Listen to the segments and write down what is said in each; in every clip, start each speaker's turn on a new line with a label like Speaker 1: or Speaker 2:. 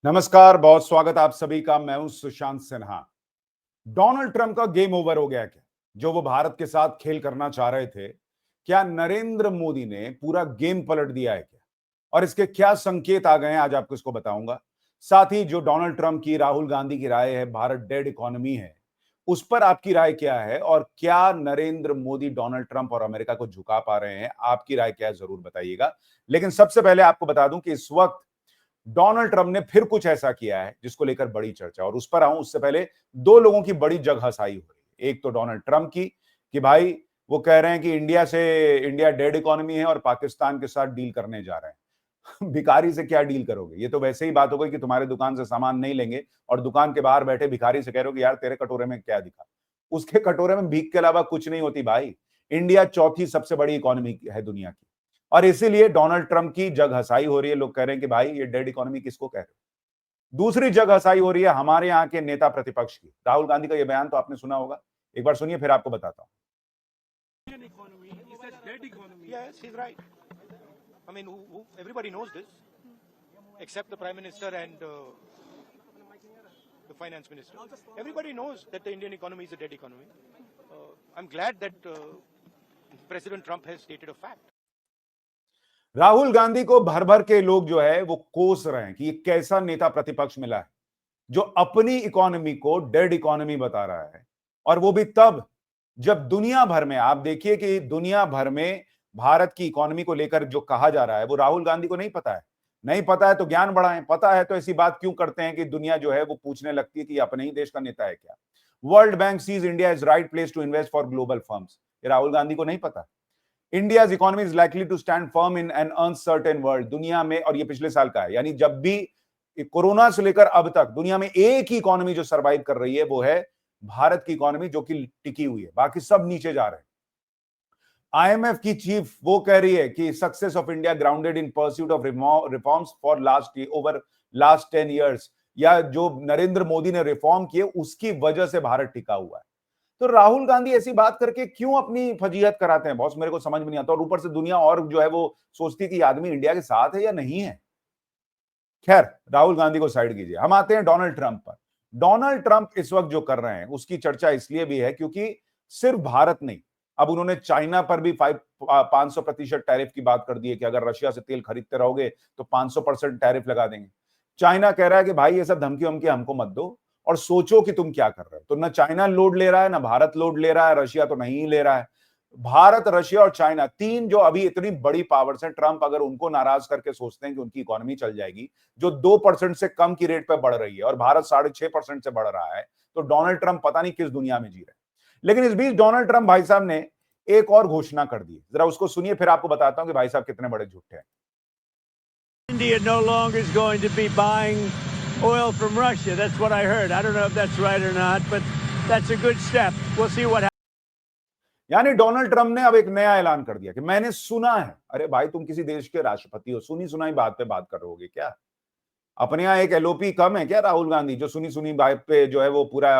Speaker 1: नमस्कार, बहुत स्वागत आप सभी का। मैं हूं सुशांत सिन्हा। डोनाल्ड ट्रंप का गेम ओवर हो गया क्या? जो वो भारत के साथ खेल करना चाह रहे थे, क्या नरेंद्र मोदी ने पूरा गेम पलट दिया है क्या? और इसके क्या संकेत आ गए हैं, आज आपको इसको बताऊंगा। साथ ही जो डोनाल्ड ट्रंप की, राहुल गांधी की राय है, भारत डेड इकोनॉमी है, उस पर आपकी राय क्या है? और क्या नरेंद्र मोदी डोनाल्ड ट्रंप और अमेरिका को झुका पा रहे हैं? आपकी राय क्या है, जरूर बताइएगा। लेकिन सबसे पहले आपको बता दूं कि इस वक्त डोनाल्ड ट्रंप ने फिर कुछ ऐसा किया है जिसको लेकर बड़ी चर्चा, और उस पर आऊं उससे पहले दो लोगों की बड़ी जगहसाई हो रही है। एक तो डोनाल्ड ट्रंप की कि भाई वो कह रहे हैं कि इंडिया डेड इकोनॉमी है और पाकिस्तान के साथ डील करने जा रहे हैं। भिखारी से क्या डील करोगे? ये तो वैसे ही बात हो गई कि तुम्हारे दुकान से सामान नहीं लेंगे और दुकान के बाहर बैठे भिखारी से कह रहे हो कि यार तेरे कटोरे में क्या दिखा। उसके कटोरे में भीख के अलावा कुछ नहीं होती भाई। इंडिया चौथी सबसे बड़ी इकोनॉमी है दुनिया की, और इसीलिए डोनाल्ड ट्रंप की जग हसाई हो रही है। लोग कह रहे हैं कि भाई ये डेड इकोनॉमी किसको कह रहे हो। दूसरी जग हसाई हो रही है हमारे यहाँ के नेता प्रतिपक्ष की। राहुल गांधी का ये बयान तो आपने सुना होगा, एक बार सुनिए फिर आपको बताता हूं।
Speaker 2: Yes, he's right. I mean, everybody knows this, except the Prime Minister and the Finance Minister. Everybody knows that the Indian economy is a dead economy. I'm glad that President Trump has stated a fact.
Speaker 1: Rahul Gandhi को भर भर के लोग जो है वो कोस रहे हैं कि ये कैसा नेता प्रतिपक्ष मिला है जो अपनी इकोनॉमी को डेड इकोनॉमी बता रहा है। और वो भी तब जब दुनिया भर में, आप देखिए कि दुनिया भर में भारत की इकोनॉमी को लेकर जो कहा जा रहा है वो राहुल गांधी को नहीं पता है। नहीं पता है तो ज्ञान बढ़ाएं, पता है तो ऐसी बात क्यों करते हैं कि दुनिया जो है वो पूछने लगती है कि अपने ही देश का नेता है क्या। World Bank says India is right place to invest for global firms, ये राहुल गांधी को नहीं पता। India's economy is likely to stand firm in an uncertain world, दुनिया में, और ये पिछले साल का है, यानी जब भी कोरोना से लेकर अब तक दुनिया में एक ही इकोनॉमी जो सर्वाइव कर रही है वो है भारत की इकोनॉमी, जो कि टिकी हुई है, बाकी सब नीचे जा रहे हैं। आईएमएफ की चीफ वो कह रही है कि success of India grounded in pursuit of reforms for last 10 years, या जो नरेंद्र मोदी ने रिफॉर्म किए उसकी वजह से भारत टिका हुआ है। तो राहुल गांधी ऐसी बात करके क्यों अपनी फजीहत कराते हैं बॉस, मेरे को समझ में नहीं आता। और ऊपर से दुनिया और जो है वो सोचती है कि आदमी इंडिया के साथ है या नहीं है। खैर, राहुल गांधी को साइड कीजिए, हम आते हैं डोनाल्ड ट्रंप पर। डोनाल्ड ट्रंप इस वक्त जो कर रहे हैं उसकी चर्चा इसलिए भी है क्योंकि सिर्फ भारत नहीं, अब उन्होंने चाइना पर भी 500% टैरिफ की बात कर दी है कि अगर रशिया से तेल खरीदते रहोगे तो 500% टैरिफ लगा देंगे। चाइना कह रहा है कि भाई ये सब धमकी वमकी हमको मत दो और सोचो कि तुम क्या कर रहे हो। तो ना चाइना लोड ले रहा है, ना भारत लोड ले रहा है, रशिया तो नहीं ले रहा है। भारत, रशिया और चाइना, तीन जो अभी इतनी बड़ी पावर्स हैं, ट्रंप अगर उनको नाराज करके सोचते हैं कि उनकी इकोनॉमी चल जाएगी जो 2% से कम की रेट पर बढ़ रही है और भारत 6.5% से बढ़ रहा है, तो डोनाल्ड ट्रंप पता नहीं किस दुनिया में जी रहे हैं। लेकिन इस बीच डोनाल्ड ट्रंप भाई साहब ने एक और घोषणा कर दी, जरा उसको सुनिए फिर आपको बताता हूं कि भाई साहब कितने बड़े झूठे हैं।
Speaker 3: India no longer is going to be buying oil from Russia. That's what I heard. I don't know if that's right or not, but that's a good step. We'll see what happens.
Speaker 1: यानी Donald Trump ने अब एक नया ऐलान कर दिया कि मैंने सुना है। अरे भाई, तुम किसी देश के राष्ट्रपति हो, सुनी सुनाई बात पे बात कर रहोगे क्या? अपने यहाँ एक एलओपी कम है क्या राहुल गांधी, जो सुनी सुनी बात पे जो है वो पूरा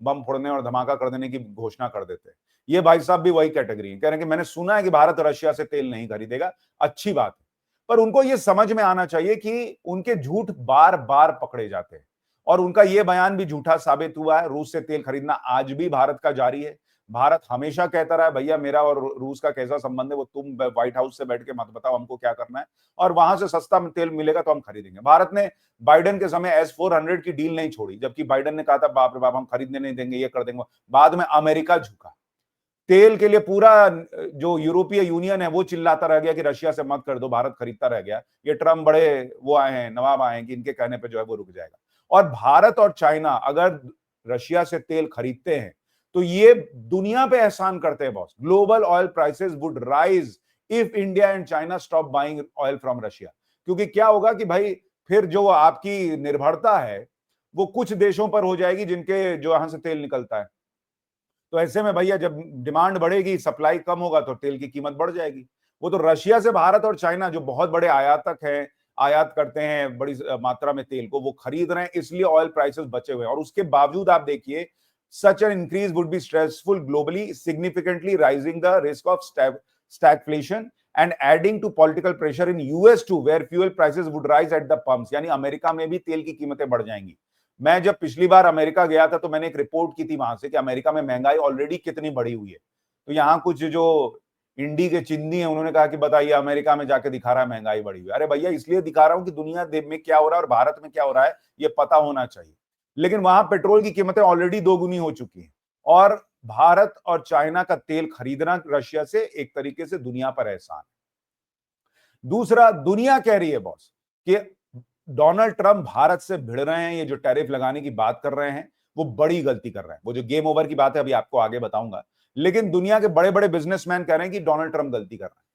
Speaker 1: बम फोड़ने और धमाका कर देने की घोषणा कर देते हैं। ये भाई साहब भी वही कैटेगरी है, कह रहे हैं कि मैंने सुना है कि भारत रशिया से तेल नहीं खरीदेगा। अच्छी बात है, पर उनको ये समझ में आना चाहिए कि उनके झूठ बार बार पकड़े जाते हैं और उनका ये बयान भी झूठा साबित हुआ है। रूस से तेल खरीदना आज भी भारत का जारी है। भारत हमेशा कहता रहा है भैया मेरा और रूस का कैसा संबंध है वो तुम व्हाइट हाउस से बैठ के मत बताओ हमको क्या करना है, और वहां से सस्ता तेल मिलेगा तो हम खरीदेंगे। भारत ने बाइडेन के समय S-400 की डील नहीं छोड़ी, जबकि बाइडेन ने कहा था बाप रे बाप हम खरीदने नहीं देंगे, ये कर देंगे। बाद में अमेरिका झुका तेल के लिए। पूरा जो यूरोपीय यूनियन है वो चिल्लाता रह गया कि रशिया से मत कर दो, भारत खरीदता रह गया। ये ट्रम्प बड़े वो आए हैं, नवाब आए हैं कि इनके कहने पे जो है वो रुक जाएगा। और भारत और चाइना अगर रशिया से तेल खरीदते हैं तो ये दुनिया पे एहसान करते हैं boss. Global oil prices would rise if India and China stop buying oil from Russia. क्योंकि क्या होगा कि भाई फिर जो आपकी निर्भरता है वो कुछ देशों पर हो जाएगी जिनके जो यहां से तेल निकलता है। तो ऐसे में भैया जब डिमांड बढ़ेगी, सप्लाई कम होगा तो तेल की कीमत बढ़ जाएगी। वो तो रशिया से भारत और चाइना जो बहुत बड़े आयातक हैं, आयात करते हैं बड़ी मात्रा में तेल को, वो खरीद रहे हैं, इसलिए ऑयल प्राइसेस बचे हुए हैं। और उसके बावजूद आप देखिए such an increase would be stressful globally, significantly rising the risk of stagflation and adding to political pressure in US too, where fuel prices would rise at the pumps. यानी America में भी तेल की कीमतें बढ़ जाएंगी। मैं जब पिछली बार अमेरिका गया था तो मैंने एक रिपोर्ट की थी वहां से कि अमेरिका में महंगाई ऑलरेडी कितनी बढ़ी हुई है। तो यहाँ कुछ जो इंडी के चिंदी है उन्होंने कहा कि बताइए अमेरिका में जाके दिखा रहा है महंगाई बढ़ी हुई है। अरे भैया इसलिए दिखा रहा हूं कि दुनिया में क्या हो रहा है और भारत में क्या हो रहा है ये पता होना चाहिए। लेकिन वहां पेट्रोल की कीमतें ऑलरेडी दोगुनी हो चुकी हैं और भारत और चाइना का तेल खरीदना रशिया से एक तरीके से दुनिया पर एहसान है। दूसरा, दुनिया कह रही है बॉस कि डोनाल्ड ट्रंप भारत से भिड़ रहे हैं, ये जो टैरिफ लगाने की बात कर रहे हैं वो बड़ी गलती कर रहे हैं। वो जो गेम ओवर की बात है अभी आपको आगे बताऊंगा, लेकिन दुनिया के बड़े बड़े बिजनेसमैन कह रहे हैं कि डोनाल्ड ट्रंप गलती कर रहे हैं।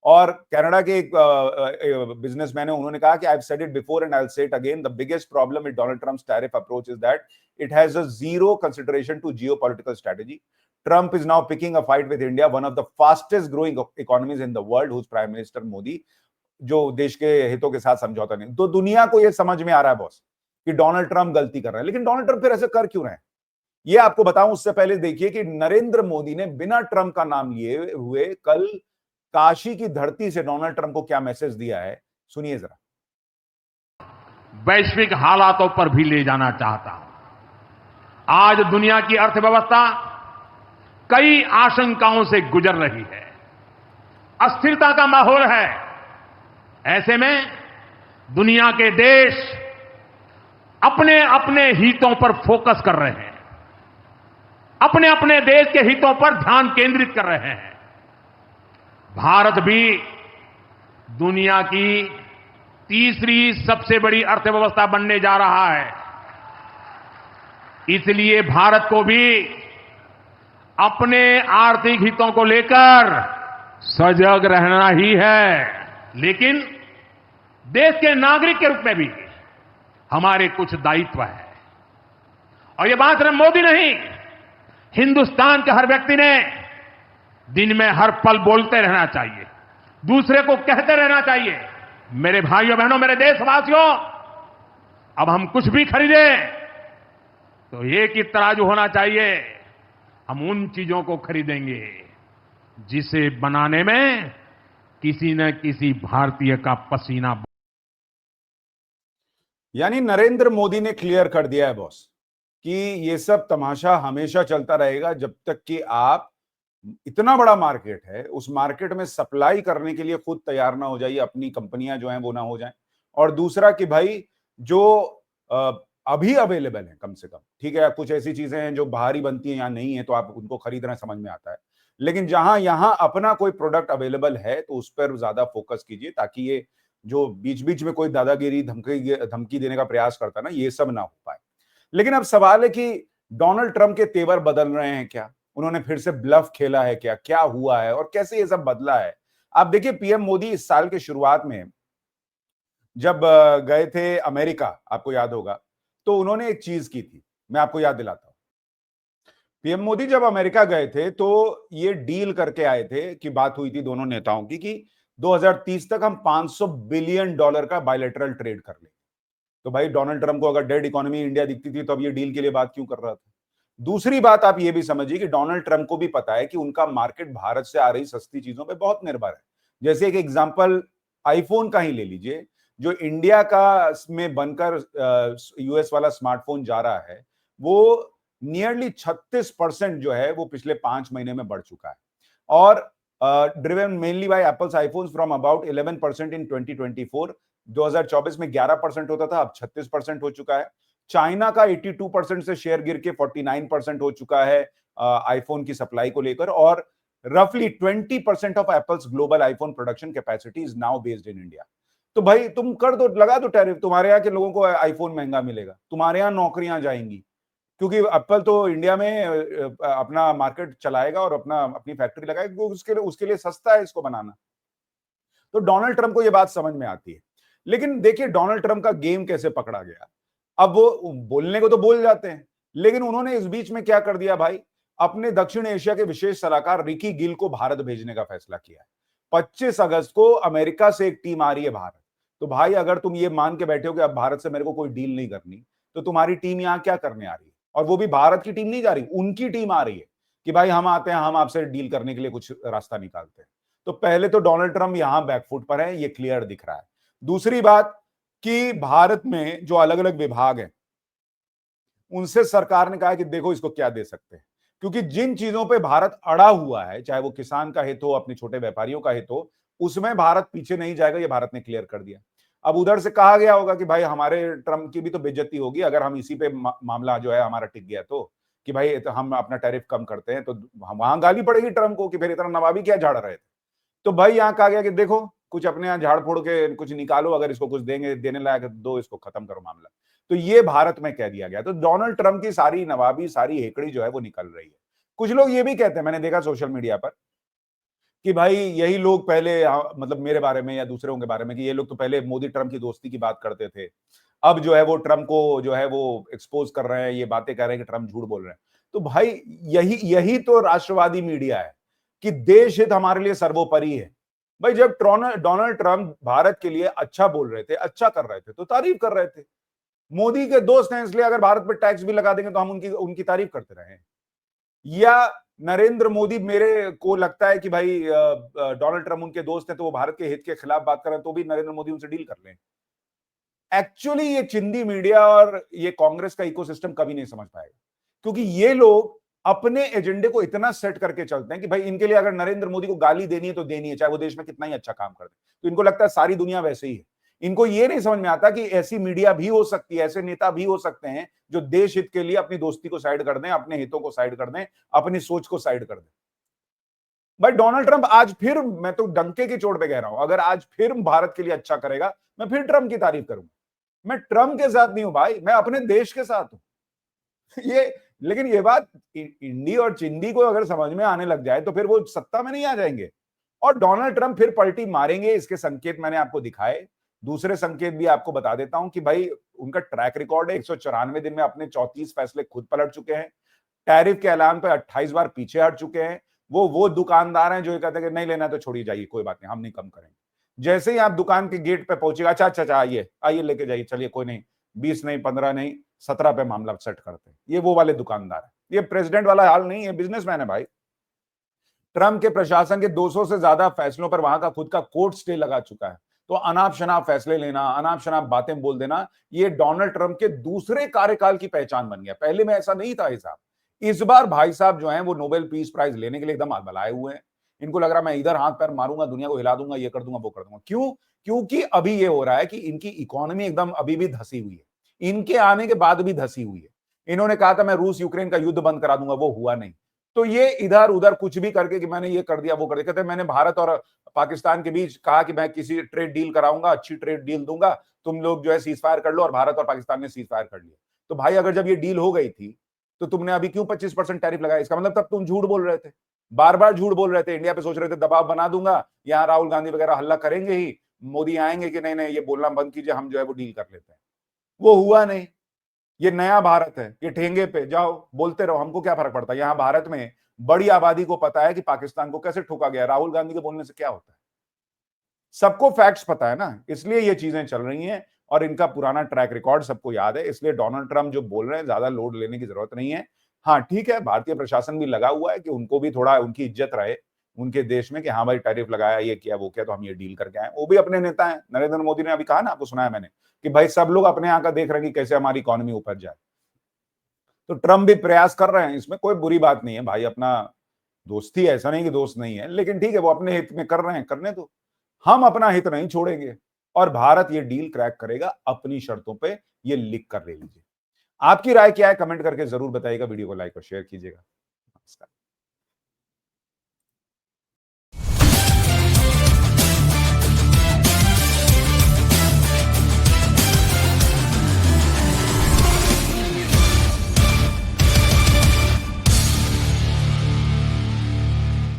Speaker 1: और कनाडा के एक बिजनेसमैन है, उन्होंने कहा कि I have said it before and I will say it again, the biggest problem with Donald Trump's tariff approach is that it has a zero consideration to geopolitical strategy. Trump is now picking a fight with India, one of the fastest growing economies in the world, whose Prime Minister Modi जो देश के हितों के साथ समझौता नहीं। तो दुनिया को यह समझ में आ रहा है बॉस कि डोनाल्ड ट्रंप गलती कर रहे हैं, लेकिन डोनाल्ड ट्रंप फिर ऐसे कर क्यों रहे हैं ये आपको बताऊं उससे पहले देखिए कि नरेंद्र मोदी ने बिना ट्रंप का नाम लिए हुए कल काशी की धरती से डोनाल्ड ट्रंप को क्या मैसेज दिया है, सुनिए जरा।
Speaker 4: वैश्विक हालातों पर भी ले जाना चाहता हूं। आज दुनिया की अर्थव्यवस्था कई आशंकाओं से गुजर रही है, अस्थिरता का माहौल है। ऐसे में दुनिया के देश अपने अपने हितों पर फोकस कर रहे हैं, अपने अपने देश के हितों पर ध्यान केंद्रित कर रहे हैं। भारत भी दुनिया की तीसरी सबसे बड़ी अर्थव्यवस्था बनने जा रहा है। इसलिए भारत को भी अपने आर्थिक हितों को लेकर सजग रहना ही है, लेकिन देश के नागरिक के रूप में भी हमारे कुछ दायित्व है। और यह बात सिर्फ मोदी नहीं, हिंदुस्तान के हर व्यक्ति ने दिन में हर पल बोलते रहना चाहिए, दूसरे को कहते रहना चाहिए, मेरे भाइयों बहनों, मेरे देशवासियों, अब हम कुछ भी खरीदें तो एक ही तराजू होना चाहिए। हम उन चीजों को खरीदेंगे जिसे बनाने में किसी न किसी भारतीय का पसीना।
Speaker 1: यानी नरेंद्र मोदी ने क्लियर कर दिया है बॉस कि ये सब तमाशा हमेशा चलता रहेगा जब तक कि आप, इतना बड़ा मार्केट है, उस मार्केट में सप्लाई करने के लिए खुद तैयार ना हो जाइए, अपनी कंपनियां जो हैं वो ना हो जाएं। और दूसरा कि भाई जो अभी अवेलेबल है कम से कम, ठीक है, कुछ ऐसी चीजें हैं जो बाहरी बनती हैं या नहीं है तो आप उनको खरीदना समझ में आता है, लेकिन जहां यहां अपना कोई प्रोडक्ट अवेलेबल है तो उस पर ज्यादा फोकस कीजिए ताकि ये जो बीच बीच में कोई दादागिरी धमकी देने का प्रयास करता है ना, ये सब ना हो पाए। लेकिन अब सवाल है कि डोनाल्ड ट्रंप के तेवर बदल रहे हैं क्या? उन्होंने फिर से ब्लफ खेला है क्या? क्या हुआ है और कैसे ये सब बदला है? आप देखिए, पीएम मोदी इस साल के शुरुआत में जब गए थे अमेरिका, आपको याद होगा, तो उन्होंने एक चीज की थी, मैं आपको याद दिलाता हूं। पीएम मोदी जब अमेरिका गए थे तो ये डील करके आए थे कि बात हुई थी दोनों नेताओं की कि 2030 तक हम $500 बिलियन का बायलैटरल ट्रेड कर लेंगे। तो भाई डोनाल्ड ट्रंप को अगर डेड इकोनॉमी इंडिया दिखती थी तो अब ये डील के लिए बात क्यों कर रहा था? दूसरी बात आप ये भी समझिए कि डोनाल्ड ट्रंप को भी पता है कि उनका मार्केट भारत से आ रही सस्ती चीजों पे बहुत निर्भर है। जैसे एक एग्जांपल आईफोन का ही ले लीजिए, जो इंडिया का में बनकर यूएस वाला स्मार्टफोन जा रहा है वो नियरली 36% जो है वो पिछले 5 महीने में बढ़ चुका है, और driven mainly by apples iPhones from about 11% इन 2024। 2024 में 11% होता था, अब 36% हो चुका है। चाइना का 82% से शेयर गिर के 49% हो चुका है आईफोन की सप्लाई को लेकर, और रफली 20% of apples global iPhone production capacity is now based in India. तो भाई तुम कर दो, लगा दो टैरिफ, तुम्हारे यहाँ के लोगों को आईफोन महंगा मिलेगा, तुम्हारे यहाँ नौकरियां जाएंगी, क्योंकि एप्पल तो इंडिया में अपना मार्केट चलाएगा और अपनी फैक्ट्री लगाएगा, उसके लिए सस्ता है इसको बनाना। तो डोनाल्ड ट्रंप को यह बात समझ में आती है। लेकिन देखिए डोनाल्ड ट्रंप का गेम कैसे पकड़ा गया। अब वो बोलने को तो बोल जाते हैं, लेकिन उन्होंने इस बीच में क्या कर दिया भाई, अपने दक्षिण एशिया के विशेष सलाहकार रिकी गिल को भारत भेजने का फैसला किया है। 25 अगस्त को अमेरिका से एक टीम आ रही है भारत। तो भाई अगर तुम ये मान के बैठे हो कि अब भारत से मेरे को कोई डील नहीं करनी, तो तुम्हारी टीम यहां क्या करने आ रही है? और वो भी भारत की टीम नहीं जा रही, उनकी टीम आ रही है कि भाई हम आते हैं, हम आपसे डील करने के लिए कुछ रास्ता निकालते हैं। तो पहले तो डोनाल्ड ट्रंप यहां बैकफुट पर है, ये क्लियर दिख रहा है। दूसरी बात कि भारत में जो अलग अलग विभाग हैं उनसे सरकार ने कहा कि देखो इसको क्या दे सकते हैं, क्योंकि जिन चीजों पे भारत अड़ा हुआ है, चाहे वो किसान का हित हो, अपने छोटे व्यापारियों का हित हो, उसमें भारत पीछे नहीं जाएगा, ये भारत ने क्लियर कर दिया। अब उधर से कहा गया होगा कि भाई हमारे ट्रम्प की भी तो बेइज्जती होगी अगर हम इसी पे मामला जो है हमारा टिक गया तो, कि भाई तो हम अपना टैरिफ कम करते हैं, तो वहां गाली पड़ेगी ट्रम्प को कि फिर इतना नवाबी क्या झाड़ रहे थे। तो भाई यहां कहा गया कि देखो कुछ अपने यहां झाड़ फोड़ के कुछ निकालो, अगर इसको कुछ देंगे देने लायक दो, इसको खत्म करो मामला। तो ये भारत में कह दिया गया। तो डोनाल्ड ट्रंप की सारी नवाबी, सारी हेकड़ी जो है वो निकल रही है। कुछ लोग ये भी कहते हैं, मैंने देखा सोशल मीडिया पर, कि भाई यही लोग पहले मतलब मेरे बारे में या दूसरों के बारे में, कि ये लोग तो पहले मोदी ट्रंप की दोस्ती की बात करते थे, अब जो है वो ट्रंप को जो है वो एक्सपोज कर रहे हैं, ये बातें कर रहे हैं कि ट्रंप झूठ बोल रहे हैं। तो भाई यही तो राष्ट्रवादी मीडिया है कि देश हित हमारे लिए सर्वोपरि है। भाई जब डोनाल्ड ट्रंप भारत के लिए अच्छा बोल रहे थे, अच्छा कर रहे थे, तो तारीफ कर रहे थे। मोदी के दोस्त हैं इसलिए अगर भारत पर टैक्स भी लगा देंगे तो हम उनकी तारीफ करते रहे। या नरेंद्र मोदी, मेरे को लगता है कि भाई डोनाल्ड ट्रंप उनके दोस्त हैं तो वो भारत के हित के खिलाफ बात कर रहे हैं, तो भी नरेंद्र मोदी उनसे डील कर लें। एक्चुअली ये चिंदी मीडिया और ये कांग्रेस का इकोसिस्टम कभी नहीं समझ पाएगा, क्योंकि ये लोग अपने एजेंडे को इतना सेट करके चलते हैं कि भाई इनके लिए अगर नरेंद्र मोदी को गाली देनी है तो देनी है, चाहे वो देश में कितना ही अच्छा काम कर दे। तो इनको लगता है सारी दुनिया वैसे ही है। इनको ये नहीं समझ में आता कि ऐसी मीडिया भी हो सकती है, ऐसे नेता भी हो सकते हैं जो देश हित के लिए अपनी दोस्ती को साइड कर दें, अपने हितों को साइड कर दें, अपनी सोच को साइड कर दें। भाई डोनाल्ड ट्रंप आज फिर, मैं तो डंके की चोट पे कह रहा हूं, अगर आज फिर भारत के लिए अच्छा करेगा, मैं फिर ट्रंप की तारीफ करूंगा। मैं ट्रंप के साथ नहीं हूं भाई, मैं अपने देश के साथ हूं। लेकिन ये बात इंडी और चिंदी को अगर समझ में आने लग जाए तो फिर वो सत्ता में नहीं आ जाएंगे और डोनाल्ड ट्रंप फिर पलटी मारेंगे। इसके संकेत मैंने आपको दिखाए। दूसरे संकेत भी आपको बता देता हूं कि भाई उनका ट्रैक रिकॉर्ड है, 194 दिन में अपने 34 फैसले खुद पलट चुके हैं। टैरिफ के ऐलान पर 28 बार पीछे हट चुके हैं। वो दुकानदार हैं जो ये कहते हैं कि नहीं लेना तो छोड़िए, जाइए, कोई बात नहीं, हम नहीं कम करेंगे। जैसे ही आप दुकान के गेट पे पहुंचेगा, अच्छा आइए लेके जाइए, चलिए कोई नहीं, 20 नहीं, 15 नहीं, 17 पे मामला सेट करते हैं। ये वो वाले दुकानदार है। ये प्रेसिडेंट वाला हाल नहीं है, बिजनेसमैन है भाई। ट्रंप के प्रशासन के 200 से ज्यादा फैसलों पर वहां का खुद का कोर्ट स्टे लगा चुका है। तो अनाप शनाप फैसले लेना, अनाप शनाप बातें बोल देना, ये डोनाल्ड ट्रंप के दूसरे कार्यकाल की पहचान बन गया। पहले में ऐसा नहीं था हिसाब। इस बार भाई साहब जो हैं वो नोबेल पीस प्राइज लेने के लिए एकदम बलाए हुए हैं। इनको लग रहा है मैं इधर हाथ पैर मारूंगा, दुनिया को हिला दूंगा, ये कर दूंगा, वो कर दूंगा। क्यों? क्योंकि अभी ये हो रहा है कि इनकी इकोनॉमी एकदम अभी भी धसी हुई है, इनके आने के बाद भी धसी हुई है। इन्होंने कहा था मैं रूस यूक्रेन का युद्ध बंद करा दूंगा, वो हुआ नहीं। तो ये इधर उधर कुछ भी करके कि मैंने ये कर दिया, वो कर दिया। कहते मैंने भारत और पाकिस्तान के बीच कहा कि मैं किसी ट्रेड डील कराऊंगा, अच्छी ट्रेड डील दूंगा, तुम लोग जो है सीज फायर कर लो, और भारत और पाकिस्तान ने सीज फायर कर लिया। तो भाई अगर जब ये डील हो गई थी तो तुमने अभी क्यों 25% टैरिफ लगाया? इसका मतलब तब तुम झूठ बोल रहे थे, बार बार झूठ बोल रहे थे। इंडिया पे सोच रहे थे दबाव बना दूंगा, यहाँ राहुल गांधी वगैरह हल्ला करेंगे ही, मोदी आएंगे कि नहीं नहीं ये बोलना बंद कीजिए, हम जो है वो डील कर लेते हैं। वो हुआ नहीं। ये नया भारत है, ये ठेंगे पे जाओ बोलते रहो, हमको क्या फर्क पड़ता है। यहाँ भारत में बड़ी आबादी को पता है कि पाकिस्तान को कैसे ठोका गया। राहुल गांधी के बोलने से क्या होता है? सबको फैक्ट्स पता है ना, इसलिए ये चीजें चल रही हैं और इनका पुराना ट्रैक रिकॉर्ड सबको याद है। इसलिए डोनाल्ड ट्रंप जो बोल रहे हैं ज्यादा लोड लेने की जरूरत नहीं है। हाँ ठीक है, भारतीय प्रशासन भी लगा हुआ है कि उनको भी थोड़ा उनकी इज्जत रहे उनके देश में, कि हाँ भाई टैरिफ लगाया, ये किया, वो किया, तो हम ये डील करके आए। वो भी अपने नेता हैं। नरेंद्र मोदी ने अभी कहा ना, आपको सुनाया मैंने, कि भाई सब लोग अपने यहाँ का देख रहे हैं कि कैसे हमारी इकोनॉमी ऊपर जाए। तो ट्रंप भी प्रयास कर रहे हैं, इसमें कोई बुरी बात नहीं है भाई। अपना दोस्ती, ऐसा नहीं कि दोस्त नहीं है, लेकिन ठीक है वो अपने हित में कर रहे हैं, करने दो। हम अपना हित नहीं छोड़ेंगे और भारत ये डील क्रैक करेगा अपनी शर्तों पे, ये लिख कर ले लीजिए। आपकी राय क्या है कमेंट करके जरूर बताइएगा। वीडियो को लाइक और शेयर कीजिएगा। नमस्कार।